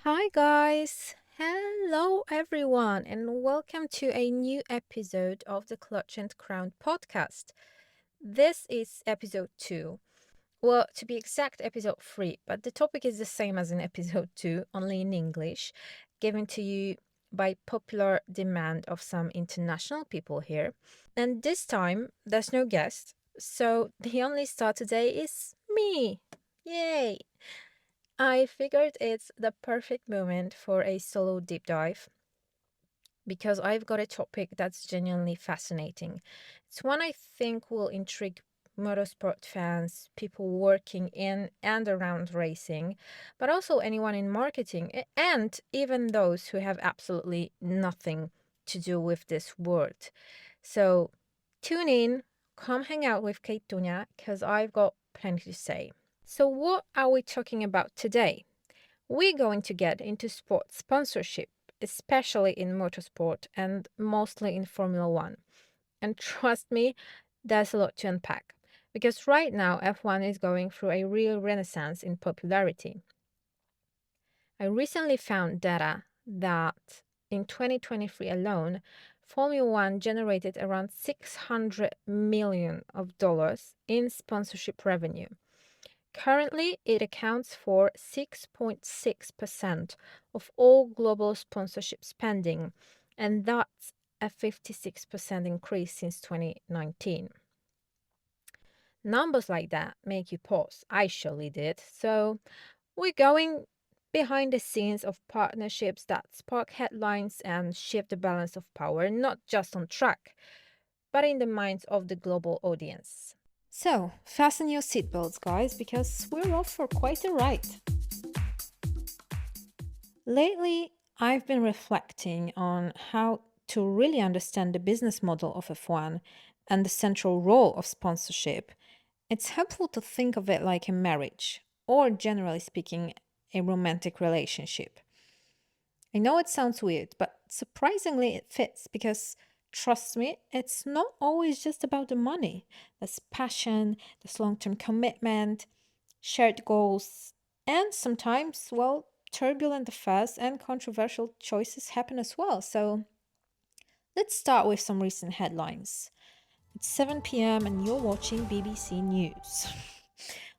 Hi, guys. Hello, everyone, and welcome to a new episode of the Clutch and Crown podcast. This is episode 2. Well, to be exact, episode 3, but the topic is the same as in episode 2, only in English, given to you by popular demand of some international people here. And this time, there's no guest, so the only star today is me. Yay! I figured it's the perfect moment for a solo deep dive because I've got a topic that's genuinely fascinating. It's one I think will intrigue motorsport fans, people working in and around racing, but also anyone in marketing and even those who have absolutely nothing to do with this world. So tune in, come hang out with Kate Tunya because I've got plenty to say. So, what are we talking about today? We're going to get into sports sponsorship, especially in motorsport and mostly in Formula One. And trust me, there's a lot to unpack. Because right now, F1 is going through a real renaissance in popularity. I recently found data that in 2023 alone, Formula One generated around $600 million of dollars in sponsorship revenue. Currently, it accounts for 6.6% of all global sponsorship spending, and that's a 56% increase since 2019. Numbers like that make you pause. I surely did. So, we're going behind the scenes of partnerships that spark headlines and shift the balance of power, not just on track, but in the minds of the global audience. So, fasten your seatbelts, guys, because we're off for quite a ride. Lately, I've been reflecting on how to really understand the business model of F1 and the central role of sponsorship. It's helpful to think of it like a marriage, or generally speaking, a romantic relationship. I know it sounds weird, but surprisingly, it fits because trust me, it's not always just about the money. There's passion, there's long term commitment, shared goals, and sometimes, well, turbulent affairs and controversial choices happen as well. So let's start with some recent headlines. It's 7 p.m. and you're watching BBC News.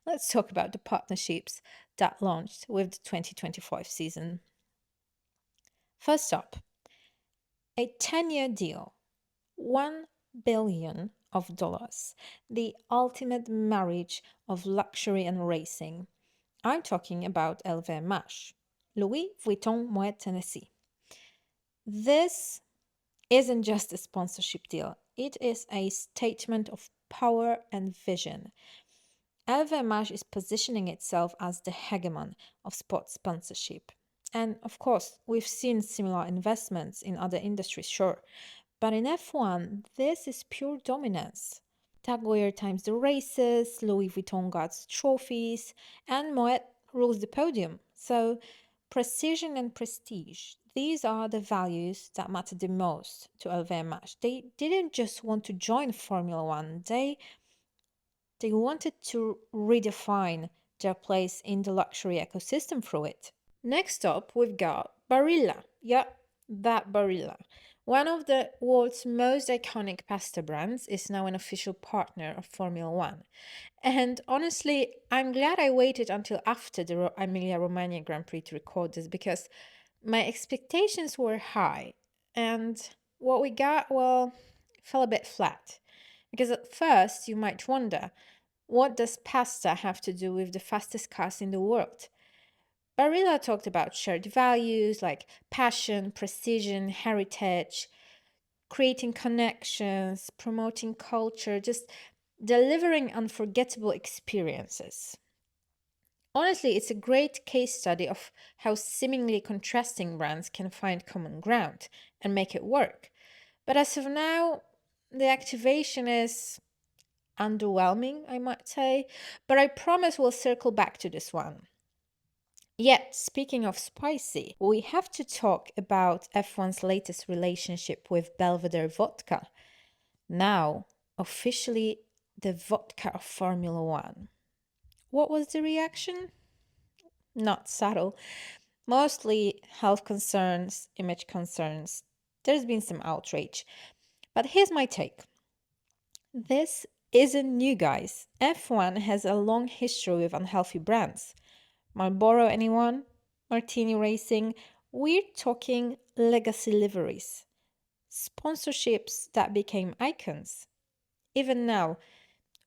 Let's talk about the partnerships that launched with the 2025 season. First up, a 10-year deal, 1 billion of dollars, the ultimate marriage of luxury and racing. I'm talking about LVMH, Louis Vuitton Moet Tennessee. This isn't just a sponsorship deal, it is a statement of power and vision. LVMH is positioning itself as the hegemon of sports sponsorship. And of course, we've seen similar investments in other industries, sure. But in F1, this is pure dominance. Tag Heuer times the races, Louis Vuitton guards trophies, and Moet rules the podium. So, precision and prestige, these are the values that matter the most to LVMH. They didn't just want to join Formula One, they wanted to redefine their place in the luxury ecosystem through it. Next up, we've got Barilla. Yeah, that Barilla. One of the world's most iconic pasta brands is now an official partner of Formula One. And honestly, I'm glad I waited until after the Emilia Romagna Grand Prix to record this because my expectations were high. And what we got, well, fell a bit flat. Because at first, you might wonder, what does pasta have to do with the fastest cars in the world? Barilla talked about shared values like passion, precision, heritage, creating connections, promoting culture, just delivering unforgettable experiences. Honestly, it's a great case study of how seemingly contrasting brands can find common ground and make it work. But as of now, the activation is underwhelming, I might say. But I promise we'll circle back to this one. Yet, speaking of spicy, we have to talk about F1's latest relationship with Belvedere Vodka. Now, officially the vodka of Formula One. What was the reaction? Not subtle. Mostly health concerns, image concerns. There's been some outrage. But here's my take. This isn't new, guys. F1 has a long history with unhealthy brands. Marlboro, anyone? Martini Racing? We're talking legacy liveries, sponsorships that became icons. Even now,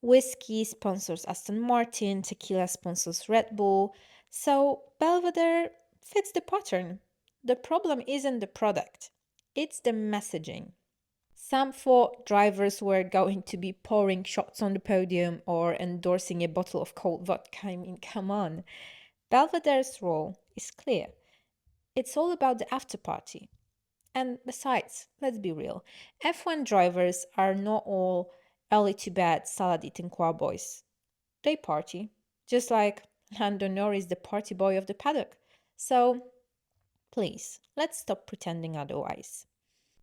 whiskey sponsors Aston Martin, tequila sponsors Red Bull, so Belvedere fits the pattern. The problem isn't the product, it's the messaging. Some thought drivers were going to be pouring shots on the podium or endorsing a bottle of cold vodka. I mean, come on. Belvedere's role is clear. It's all about the after party. And besides, let's be real, F1 drivers are not all early to bed salad eating cowboys. They party, just like Lando Norris, the party boy of the paddock. So please, let's stop pretending otherwise.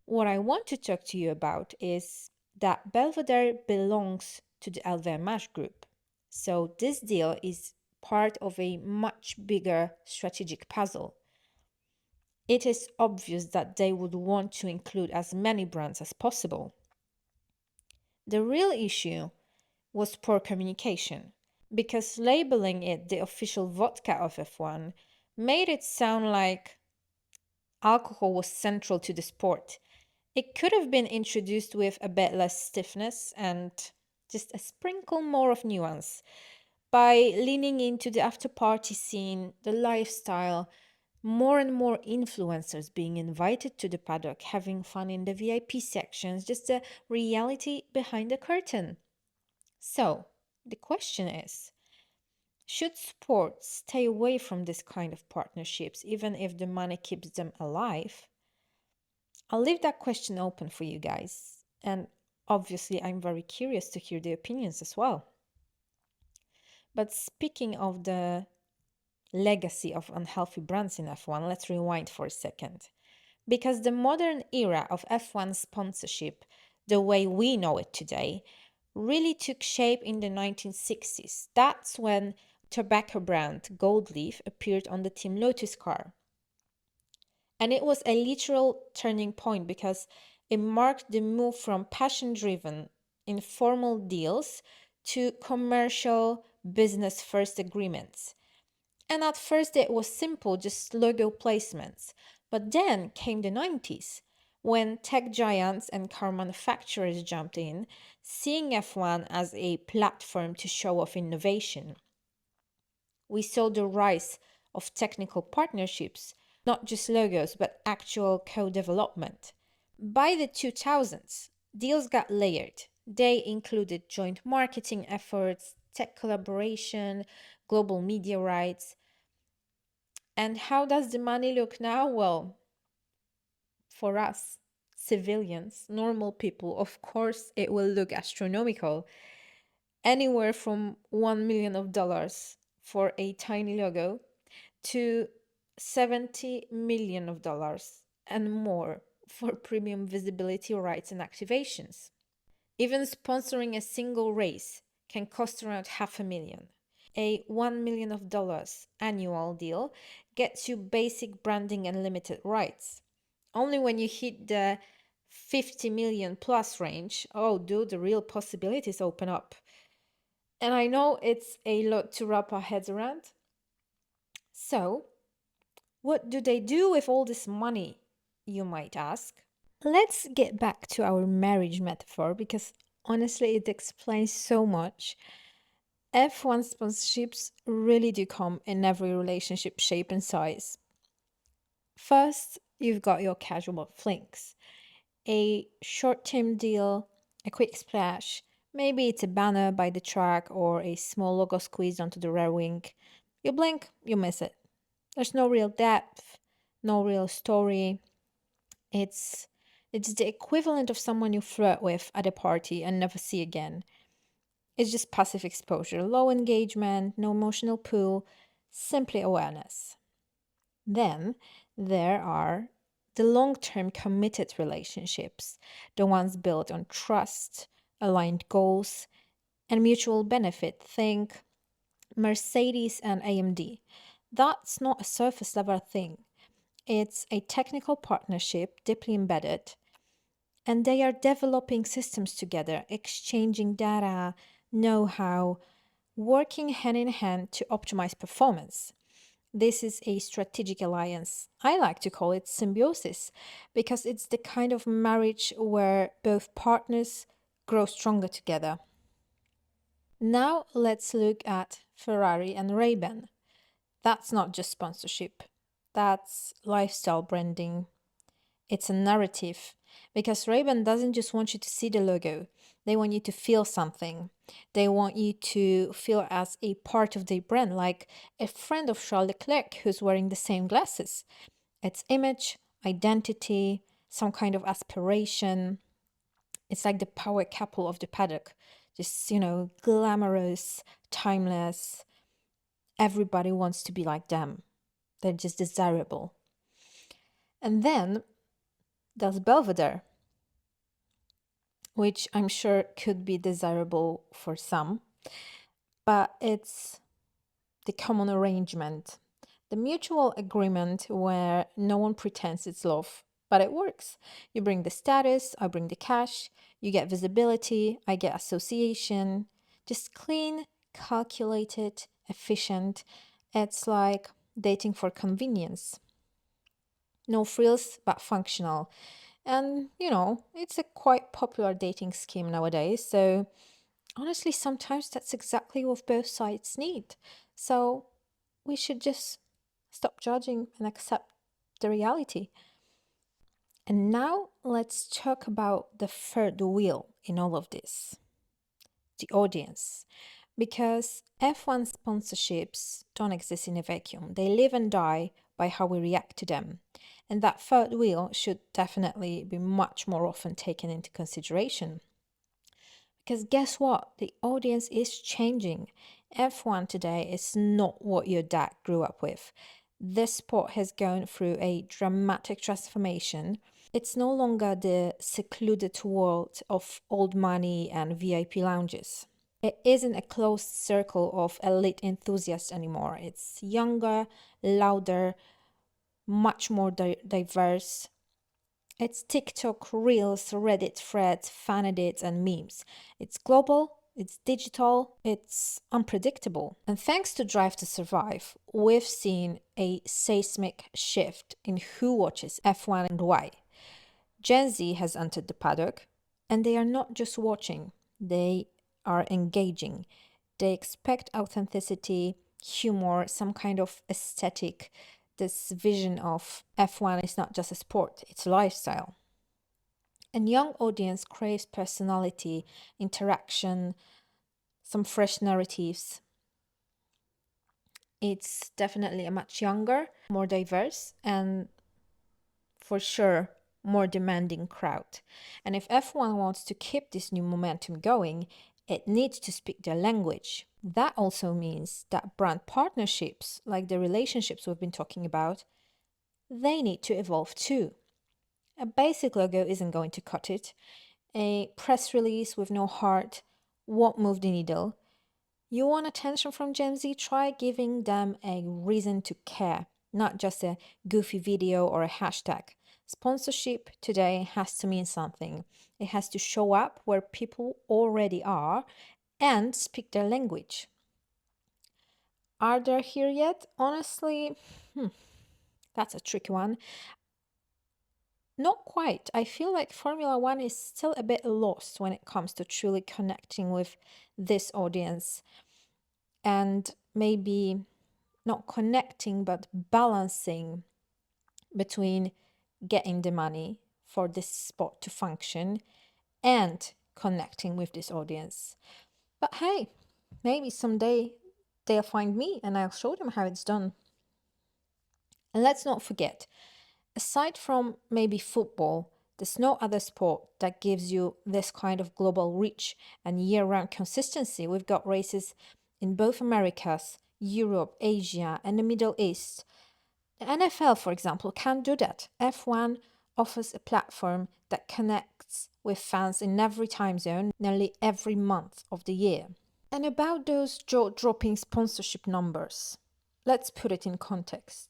What I want to talk to you about is that Belvedere belongs to the LVMH group. So this deal is part of a much bigger strategic puzzle. It is obvious that they would want to include as many brands as possible. The real issue was poor communication, because labeling it the official vodka of F1 made it sound like alcohol was central to the sport. It could have been introduced with a bit less stiffness and just a sprinkle more of nuance by leaning into the after party scene, the lifestyle, more and more influencers being invited to the paddock, having fun in the VIP sections, just the reality behind the curtain. So, the question is, should sports stay away from this kind of partnerships even if the money keeps them alive? I'll leave that question open for you guys. And obviously, I'm very curious to hear the opinions as well. But speaking of the legacy of unhealthy brands in F1, let's rewind for a second. Because the modern era of F1 sponsorship, the way we know it today, really took shape in the 1960s. That's when tobacco brand Gold Leaf appeared on the Team Lotus car. And it was a literal turning point because it marked the move from passion driven, informal deals to commercial business first agreements. And at first it was simple, just logo placements. But then came the 90s, when tech giants and car manufacturers jumped in, seeing F1 as a platform to show off innovation. We saw the rise of technical partnerships, not just logos, but actual co development. By the 2000s, deals got layered. They included joint marketing efforts, tech collaboration, global media rights. And how does the money look now? Well, for us, civilians, normal people, of course, it will look astronomical. Anywhere from $1 million for a tiny logo to 70 million of dollars and more for premium visibility rights and activations. Even sponsoring a single race can cost around half a million. A $1 million annual deal gets you basic branding and limited rights. Only when you hit the 50 million plus range, oh, do the real possibilities open up. And I know it's a lot to wrap our heads around. So, what do they do with all this money, you might ask? Let's get back to our marriage metaphor because honestly, it explains so much. F1 sponsorships really do come in every relationship shape and size. First, you've got your casual flings, a short term deal, a quick splash. Maybe it's a banner by the track or a small logo squeezed onto the rear wing. You blink, you miss it. There's no real depth, no real story. It's it's the equivalent of someone you flirt with at a party and never see again. It's just passive exposure, low engagement, no emotional pull, simply awareness. Then there are the long term committed relationships, the ones built on trust, aligned goals, and mutual benefit. Think Mercedes and AMD. That's not a surface level thing. It's a technical partnership deeply embedded, and they are developing systems together, exchanging data, know how, working hand in hand to optimize performance. This is a strategic alliance. I like to call it symbiosis because it's the kind of marriage where both partners grow stronger together. Now let's look at Ferrari and Ray-Ban. That's not just sponsorship. That's lifestyle branding. It's a narrative because Ray-Ban doesn't just want you to see the logo. They want you to feel something. They want you to feel as a part of their brand, like a friend of Charles Leclerc who's wearing the same glasses. It's image, identity, some kind of aspiration. It's like the power couple of the paddock. Just, glamorous, timeless. Everybody wants to be like them. They're just desirable. And then there's Belvedere, which I'm sure could be desirable for some, but it's the common arrangement, the mutual agreement where no one pretends it's love, but it works. You bring the status, I bring the cash, you get visibility, I get association. Just clean, calculated, efficient. It's like dating for convenience. No frills, but functional. And, it's a quite popular dating scheme nowadays. So, honestly, sometimes that's exactly what both sides need. So, we should just stop judging and accept the reality. And now let's talk about the third wheel in all of this, the audience. Because F1 sponsorships don't exist in a vacuum, they live and die by how we react to them. And that third wheel should definitely be much more often taken into consideration. Because guess what? The audience is changing. F1 today is not what your dad grew up with. This sport has gone through a dramatic transformation. It's no longer the secluded world of old money and VIP lounges. It isn't a closed circle of elite enthusiasts anymore. It's younger, louder, much more diverse. It's TikTok, Reels, Reddit threads, fan edits, and memes. It's global, it's digital, it's unpredictable. And thanks to Drive to Survive, we've seen a seismic shift in who watches F1 and why. Gen Z has entered the paddock, and they are not just watching, they are engaging. They expect authenticity, humor, some kind of aesthetic. This vision of F1 is not just a sport, it's a lifestyle. And young audience craves personality, interaction, some fresh narratives. It's definitely a much younger, more diverse, and for sure more demanding crowd. And if F1 wants to keep this new momentum going, it needs to speak their language. That also means that brand partnerships, like the relationships we've been talking about, they need to evolve too. A basic logo isn't going to cut it. A press release with no heart won't move the needle. You want attention from Gen Z? Try giving them a reason to care, not just a goofy video or a hashtag. Sponsorship today has to mean something. It has to show up where people already are and speak their language. Are they here yet? Honestly, that's a tricky one. Not quite. I feel like Formula One is still a bit lost when it comes to truly connecting with this audience and maybe not connecting but balancing between getting the money for this sport to function and connecting with this audience. But hey, maybe someday they'll find me and I'll show them how it's done. And let's not forget, aside from maybe football, there's no other sport that gives you this kind of global reach and year round consistency. We've got races in both Americas, Europe, Asia, and the Middle East. The NFL, for example, can't do that. F1 offers a platform that connects with fans in every time zone, nearly every month of the year. And about those jaw dropping sponsorship numbers, Let's put it in context.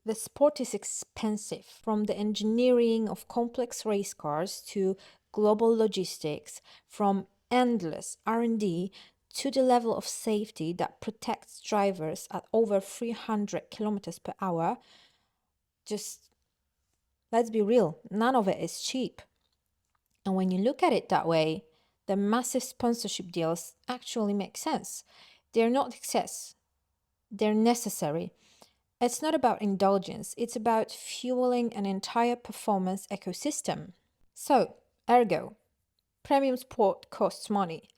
The sport is expensive, from the engineering of complex race cars to global logistics, from endless R&D to the level of safety that protects drivers at over 300 kilometers per hour. Just let's be real, none of it is cheap. And when you look at it that way, the massive sponsorship deals actually make sense. They're not excess, they're necessary. It's not about indulgence, it's about fueling an entire performance ecosystem. So, ergo, premium sport costs money.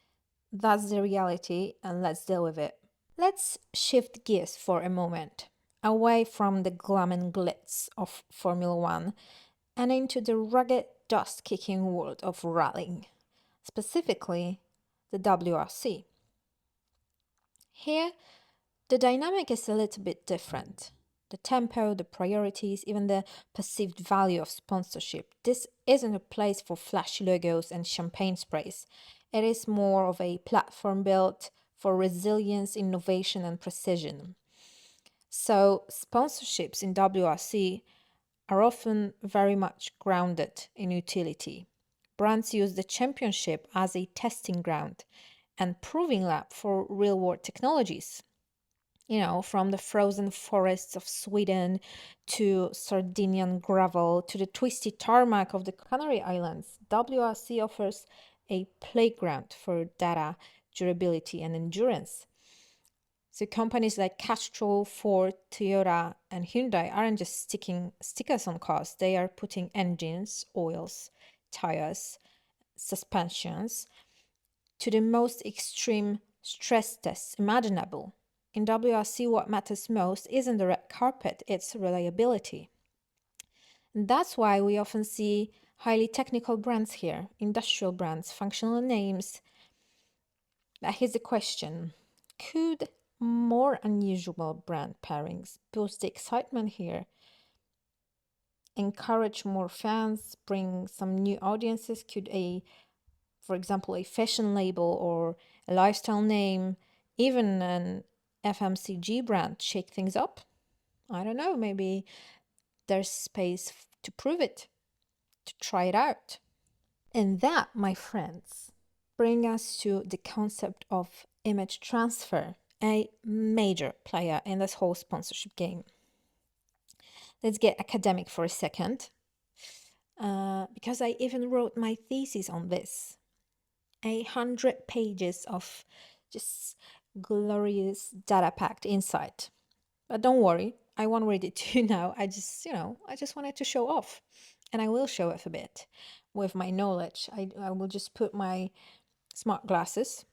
That's the reality, and let's deal with it. Let's shift gears for a moment, away from the glam and glitz of Formula One and into the rugged, dust kicking world of rallying, specifically the WRC. Here, the dynamic is a little bit different. The tempo, the priorities, even the perceived value of sponsorship. This isn't a place for flashy logos and champagne sprays. It is more of a platform built for resilience, innovation, and precision. So, sponsorships in WRC are often very much grounded in utility. Brands use the championship as a testing ground and proving lab for real world technologies. From the frozen forests of Sweden to Sardinian gravel to the twisty tarmac of the Canary Islands, WRC offers a playground for data, durability, and endurance. So companies like Castrol, Ford, Toyota, and Hyundai aren't just sticking stickers on cars, they are putting engines, oils, tires, suspensions to the most extreme stress tests imaginable. In WRC, what matters most isn't the red carpet, it's reliability. And that's why we often see highly technical brands here, industrial brands, functional names. Now, here's the question: could more unusual brand pairings boost the excitement here, encourage more fans, bring some new audiences? Could for example, a fashion label or a lifestyle name, even an FMCG brand shake things up? I don't know, maybe there's space to prove it, to try it out. And that, my friends, bring us to the concept of image transfer, a major player in this whole sponsorship game. Let's get academic for a second, because I even wrote my thesis on this. 100 pages of just glorious data packed insight. But don't worry, I won't read it to you now. I just wanted to show off. And I will show off a bit with my knowledge. I will just put my smart glasses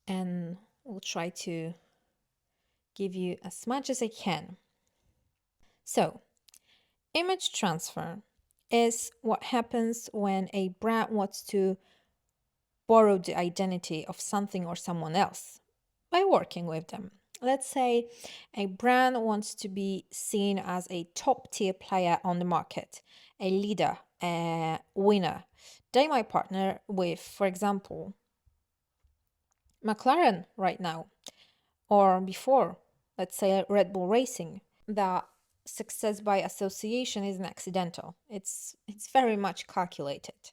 and will try to give you as much as I can. So, image transfer is what happens when a brand wants to borrow the identity of something or someone else by working with them. Let's say a brand wants to be seen as a top tier player on the market, a leader, a winner. They might partner with, for example, McLaren right now, or before, let's say Red Bull Racing. That success by association isn't accidental. It's very much calculated.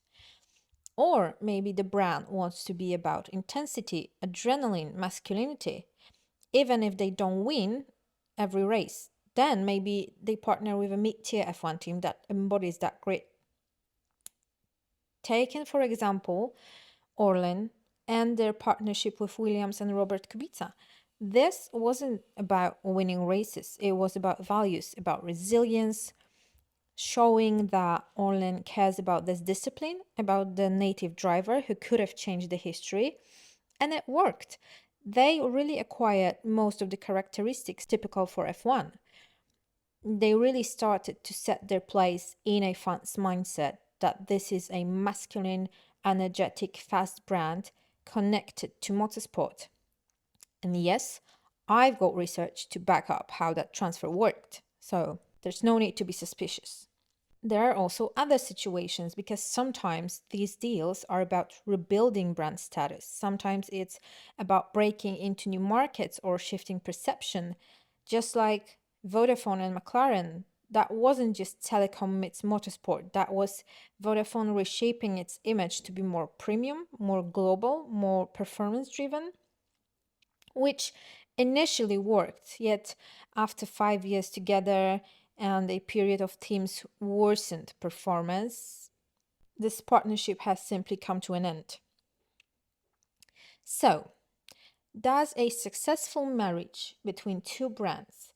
Or maybe the brand wants to be about intensity, adrenaline, masculinity. Even if they don't win every race, then maybe they partner with a mid-tier F1 team that embodies that grit. Taken, for example, Orlen and their partnership with Williams and Robert Kubica. This wasn't about winning races, it was about values, about resilience, showing that Orlen cares about this discipline, about the native driver who could have changed the history, and it worked. They really acquired most of the characteristics typical for F1. They really started to set their place in a fan's mindset that this is a masculine, energetic, fast brand connected to motorsport. And yes, I've got research to back up how that transfer worked, so there's no need to be suspicious. There are also other situations because sometimes these deals are about rebuilding brand status. Sometimes it's about breaking into new markets or shifting perception. Just like Vodafone and McLaren, that wasn't just telecom meets motorsport, that was Vodafone reshaping its image to be more premium, more global, more performance driven, which initially worked. Yet, after 5 years together and a period of teams' worsened performance, this partnership has simply come to an end. So, does a successful marriage between two brands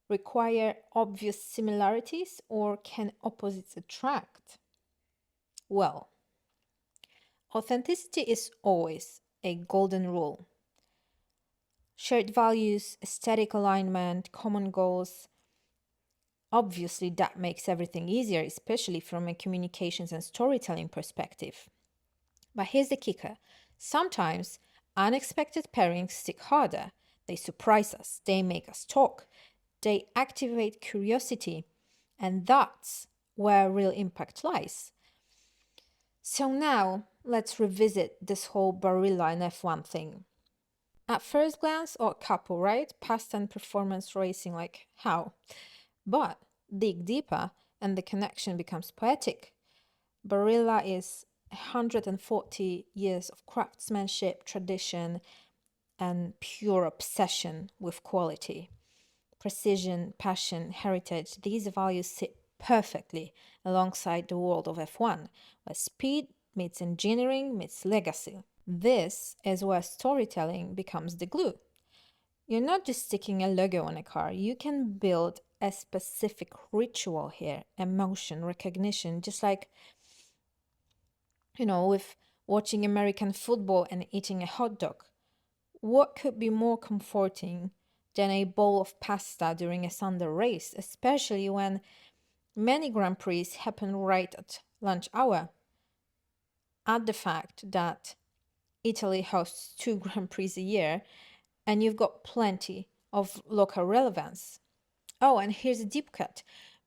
require obvious similarities or can opposites attract? Well, authenticity is always a golden rule. Shared values, aesthetic alignment, common goals, obviously, that makes everything easier, especially from a communications and storytelling perspective. But here's the kicker: sometimes unexpected pairings stick harder. They surprise us, they make us talk, they activate curiosity, and that's where real impact lies. So now let's revisit this whole Barilla and F1 thing. At first glance, odd couple, right? Past and performance racing, like how? But dig deeper, and the connection becomes poetic. Barilla is 140 years of craftsmanship, tradition, and pure obsession with quality. Precision, passion, heritage, these values sit perfectly alongside the world of F1, where speed meets engineering meets legacy. This is where storytelling becomes the glue. You're not just sticking a logo on a car, you can build a specific ritual here, emotion, recognition, just like, with watching American football and eating a hot dog. What could be more comforting than a bowl of pasta during a Sunday race, especially when many Grand Prix happen right at lunch hour? Add the fact that Italy hosts two Grand Prix a year, and you've got plenty of local relevance. Oh, and here's a deep cut.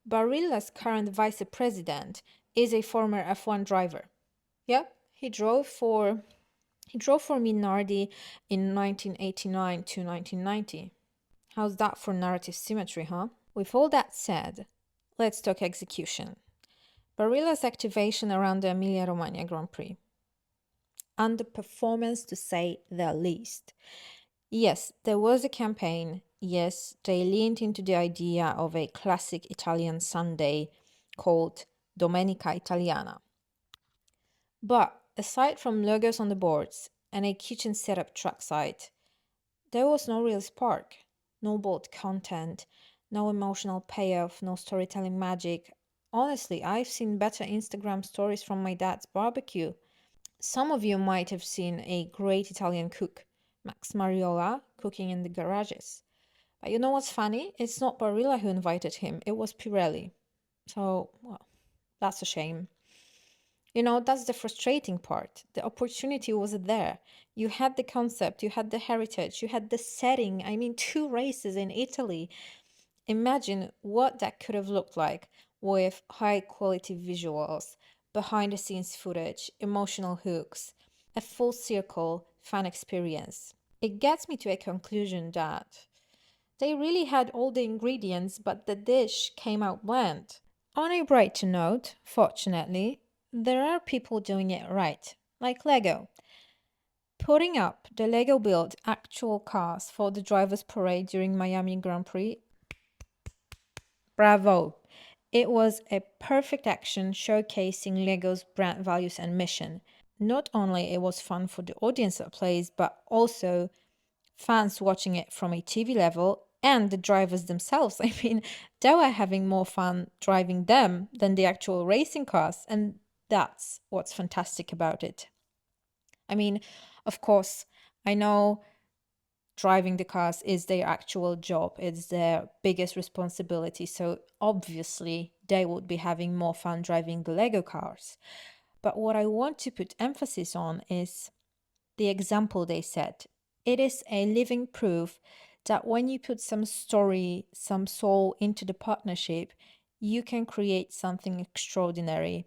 Barilla's current vice president is a former F1 driver. Yep, he drove for Minardi in 1989 to 1990. How's that for narrative symmetry, huh? With all that said, let's talk execution. Barilla's activation around the Emilia-Romagna Grand Prix. Underperformance to say the least. Yes, there was a campaign. Yes, they leaned into the idea of a classic Italian Sunday called Domenica Italiana. But aside from logos on the boards and a kitchen setup trackside, there was no real spark, no bold content, no emotional payoff, no storytelling magic. Honestly, I've seen better Instagram stories from my dad's barbecue. Some of you might have seen a great Italian cook, Max Mariola, cooking in the garages. But you know what's funny? It's not Barilla who invited him, it was Pirelli. So, well, that's a shame. That's the frustrating part. The opportunity was there. You had the concept, you had the heritage, you had the setting. I mean, two races in Italy. Imagine what that could have looked like with high quality visuals, behind the scenes footage, emotional hooks, a full circle fan experience. It gets me to a conclusion that they really had all the ingredients, but the dish came out bland. On a brighter note, fortunately, there are people doing it right, like Lego. Putting up the Lego built actual cars for the drivers' parade during Miami Grand Prix, bravo! It was a perfect action showcasing Lego's brand values and mission. Not only it was fun for the audience that plays, but also fans watching it from a TV level and the drivers themselves. I mean, they were having more fun driving them than the actual racing cars, and that's what's fantastic about it. I mean, of course, I know driving the cars is their actual job, it's their biggest responsibility, so obviously they would be having more fun driving the Lego cars. But what I want to put emphasis on is the example they set. It is a living proof that when you put some story, some soul into the partnership, you can create something extraordinary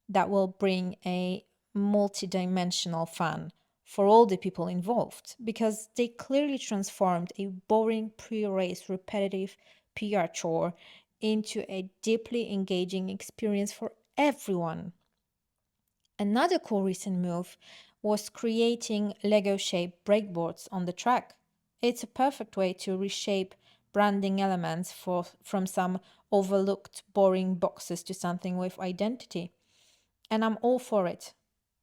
that will bring a multidimensional fun for all the people involved because they clearly transformed a boring pre race repetitive PR chore into a deeply engaging experience for everyone. Another cool recent move was creating Lego shaped breakboards on the track. It's a perfect way to reshape branding elements from some overlooked, boring boxes to something with identity. And I'm all for it.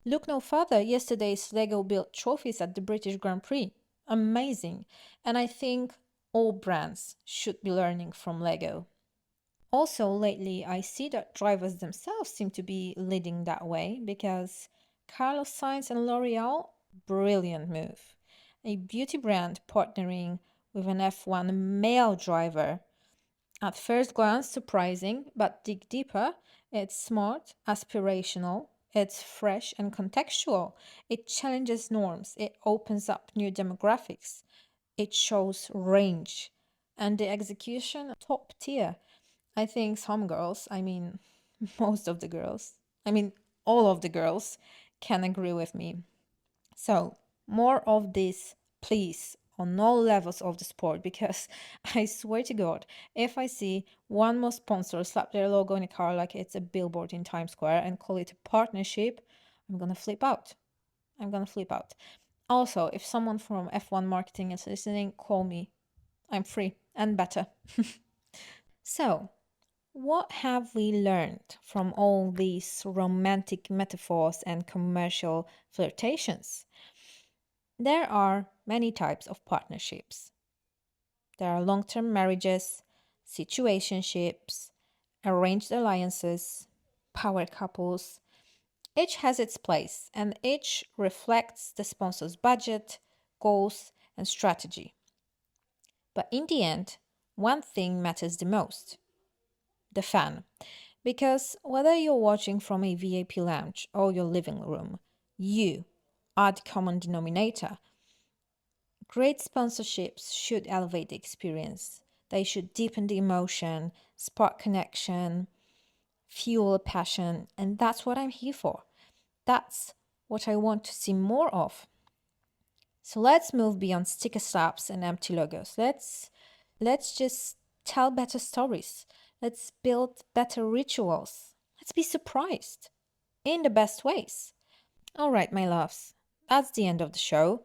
Look no further, yesterday's Lego built trophies at the British Grand Prix. Amazing. And I think all brands should be learning from Lego. Also, lately, I see that drivers themselves seem to be leading that way because Carlos Sainz and L'Oreal, brilliant move. A beauty brand partnering with an F1 male driver. At first glance, surprising, but dig deeper, it's smart, aspirational, it's fresh and contextual. It challenges norms, it opens up new demographics, it shows range, and the execution, top tier. I think some girls, I mean, most of the girls, I mean, all of the girls can agree with me. So, more of this, please, on all levels of the sport, because I swear to God, if I see one more sponsor slap their logo in a car like it's a billboard in Times Square and call it a partnership, I'm gonna flip out. I'm gonna flip out. Also, if someone from F1 marketing is listening, call me. I'm free and better. So, what have we learned from all these romantic metaphors and commercial flirtations? There are many types of partnerships. There are long term marriages, situationships, arranged alliances, power couples. Each has its place and each reflects the sponsor's budget, goals, and strategy. But in the end, one thing matters the most: the fan. Because whether you're watching from a VIP lounge or your living room, you are the common denominator. Great sponsorships should elevate the experience. They should deepen the emotion, spark connection, fuel passion, and that's what I'm here for. That's what I want to see more of. So let's move beyond sticker slaps and empty logos. Let's just tell better stories. Let's build better rituals. Let's be surprised in the best ways. All right, my loves. That's the end of the show.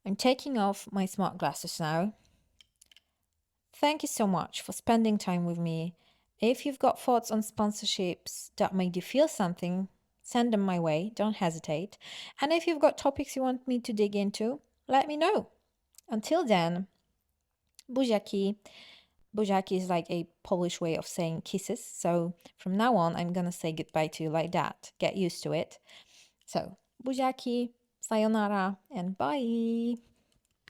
I'm taking off my smart glasses now. Thank you so much for spending time with me. If you've got thoughts on sponsorships that made you feel something, send them my way. Don't hesitate. And if you've got topics you want me to dig into, let me know. Until then, buziaki. Buziaki is like a Polish way of saying kisses. So from now on, I'm going to say goodbye to you like that. Get used to it. So, buziaki, sayonara, and bye.